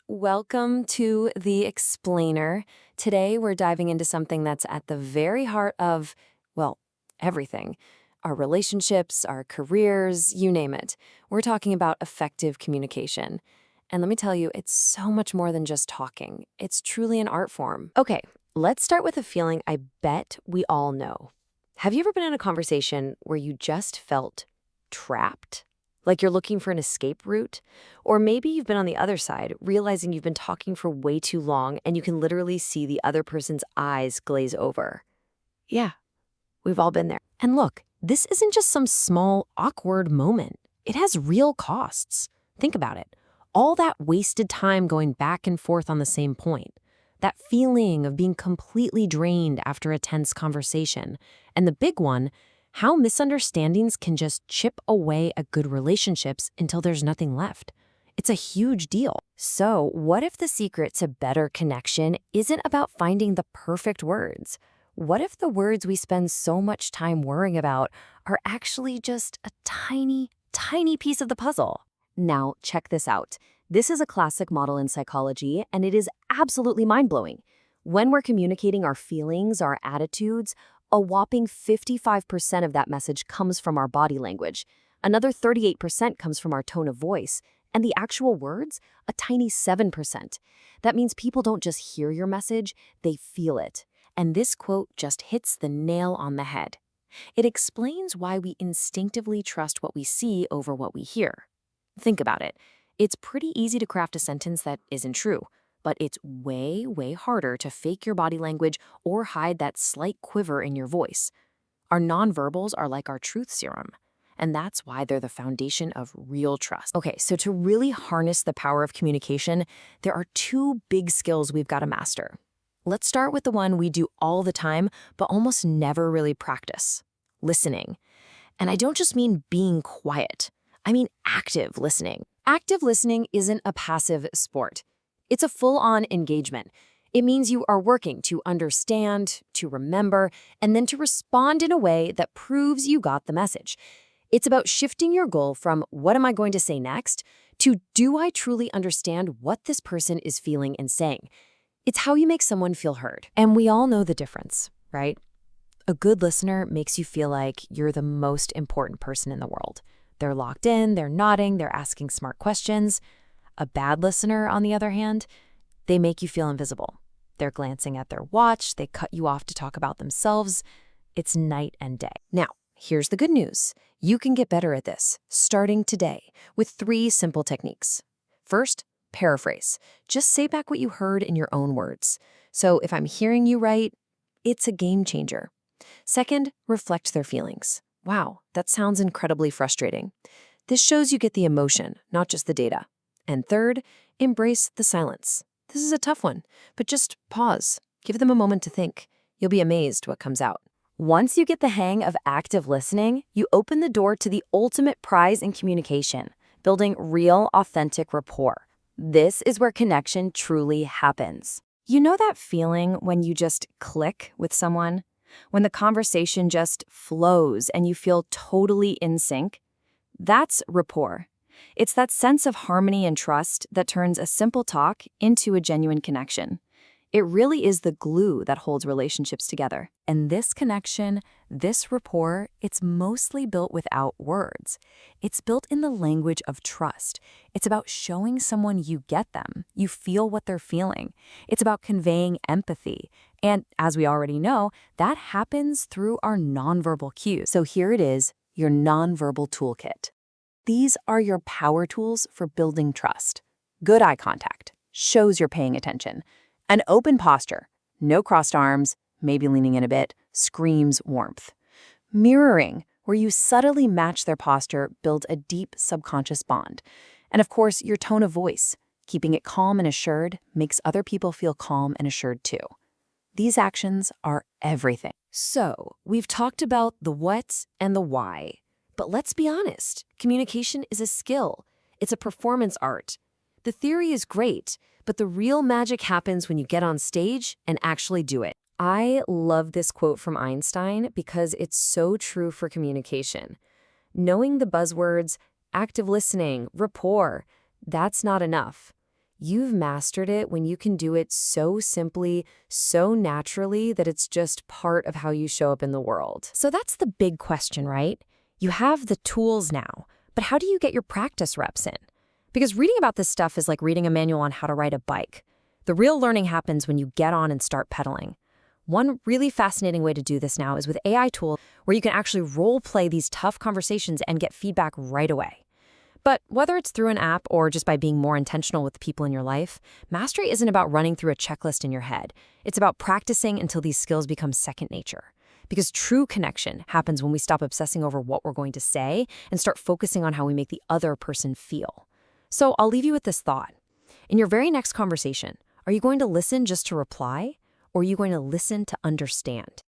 Welcome to The Explainer. Today, we're diving into something that's at the very heart of, well, everything. Our relationships, our careers, you name it. We're talking about effective communication. And let me tell you, it's so much more than just talking. It's truly an art form. Okay, let's start with a feeling I bet we all know. Have you ever been in a conversation where you just felt trapped? Like you're looking for an escape route? Or maybe you've been on the other side, realizing you've been talking for way too long and you can literally see the other person's eyes glaze over. Yeah, we've all been there. And look, this isn't just some small, awkward moment. It has real costs. Think about it. All that wasted time going back and forth on the same point. That feeling of being completely drained after a tense conversation. And the big one, how misunderstandings can just chip away at good relationships until there's nothing left. It's a huge deal. So, what if the secret to better connection isn't about finding the perfect words? What if the words we spend so much time worrying about are actually just a tiny, tiny piece of the puzzle? Now, check this out. This is a classic model in psychology, and it is absolutely mind-blowing. When we're communicating our feelings, our attitudes, a whopping 55% of that message comes from our body language. Another 38% comes from our tone of voice. And the actual words, a tiny 7%. That means people don't just hear your message, they feel it. And this quote just hits the nail on the head. It explains why we instinctively trust what we see over what we hear. Think about it. It's pretty easy to craft a sentence that isn't true. But it's way, way harder to fake your body language or hide that slight quiver in your voice. Our nonverbals are like our truth serum, and that's why they're the foundation of real trust. Okay, so to really harness the power of communication, there are two big skills we've got to master. Let's start with the one we do all the time, but almost never really practice: listening. And I don't just mean being quiet. I mean active listening. Active listening isn't a passive sport. It's a full-on engagement. It means you are working to understand, to remember, and then to respond in a way that proves you got the message. It's about shifting your goal from "what am I going to say next?" to "do I truly understand what this person is feeling and saying?" It's how you make someone feel heard. And we all know the difference, right? A good listener makes you feel like you're the most important person in the world. They're locked in, they're nodding, they're asking smart questions. A bad listener, on the other hand, they make you feel invisible. They're glancing at their watch, they cut you off to talk about themselves. It's night and day. Now, here's the good news. You can get better at this, starting today, with 3 simple techniques. First, paraphrase. Just say back what you heard in your own words. So if I'm hearing you right, it's a game changer. Second, reflect their feelings. Wow, that sounds incredibly frustrating. This shows you get the emotion, not just the data. And third, embrace the silence. This is a tough one, but just pause. Give them a moment to think. You'll be amazed what comes out. Once you get the hang of active listening, you open the door to the ultimate prize in communication, building real, authentic rapport. This is where connection truly happens. You know that feeling when you just click with someone? When the conversation just flows and you feel totally in sync? That's rapport. It's that sense of harmony and trust that turns a simple talk into a genuine connection. It really is the glue that holds relationships together. And this connection, this rapport, it's mostly built without words. It's built in the language of trust. It's about showing someone you get them, you feel what they're feeling. It's about conveying empathy. And as we already know, that happens through our nonverbal cues. So here it is, your nonverbal toolkit. These are your power tools for building trust. Good eye contact shows you're paying attention. An open posture, no crossed arms, maybe leaning in a bit, screams warmth. Mirroring, where you subtly match their posture, builds a deep subconscious bond. And of course, your tone of voice, keeping it calm and assured, makes other people feel calm and assured too. These actions are everything. So, we've talked about the what and the why. But let's be honest, communication is a skill. It's a performance art. The theory is great, but the real magic happens when you get on stage and actually do it. I love this quote from Einstein because it's so true for communication. Knowing the buzzwords, active listening, rapport, that's not enough. You've mastered it when you can do it so simply, so naturally that it's just part of how you show up in the world. So that's the big question, right? You have the tools now, but how do you get your practice reps in? Because reading about this stuff is like reading a manual on how to ride a bike. The real learning happens when you get on and start pedaling. One really fascinating way to do this now is with AI tools where you can actually role play these tough conversations and get feedback right away. But whether it's through an app or just by being more intentional with the people in your life, mastery isn't about running through a checklist in your head. It's about practicing until these skills become second nature. Because true connection happens when we stop obsessing over what we're going to say and start focusing on how we make the other person feel. So I'll leave you with this thought. In your very next conversation, are you going to listen just to reply, or are you going to listen to understand?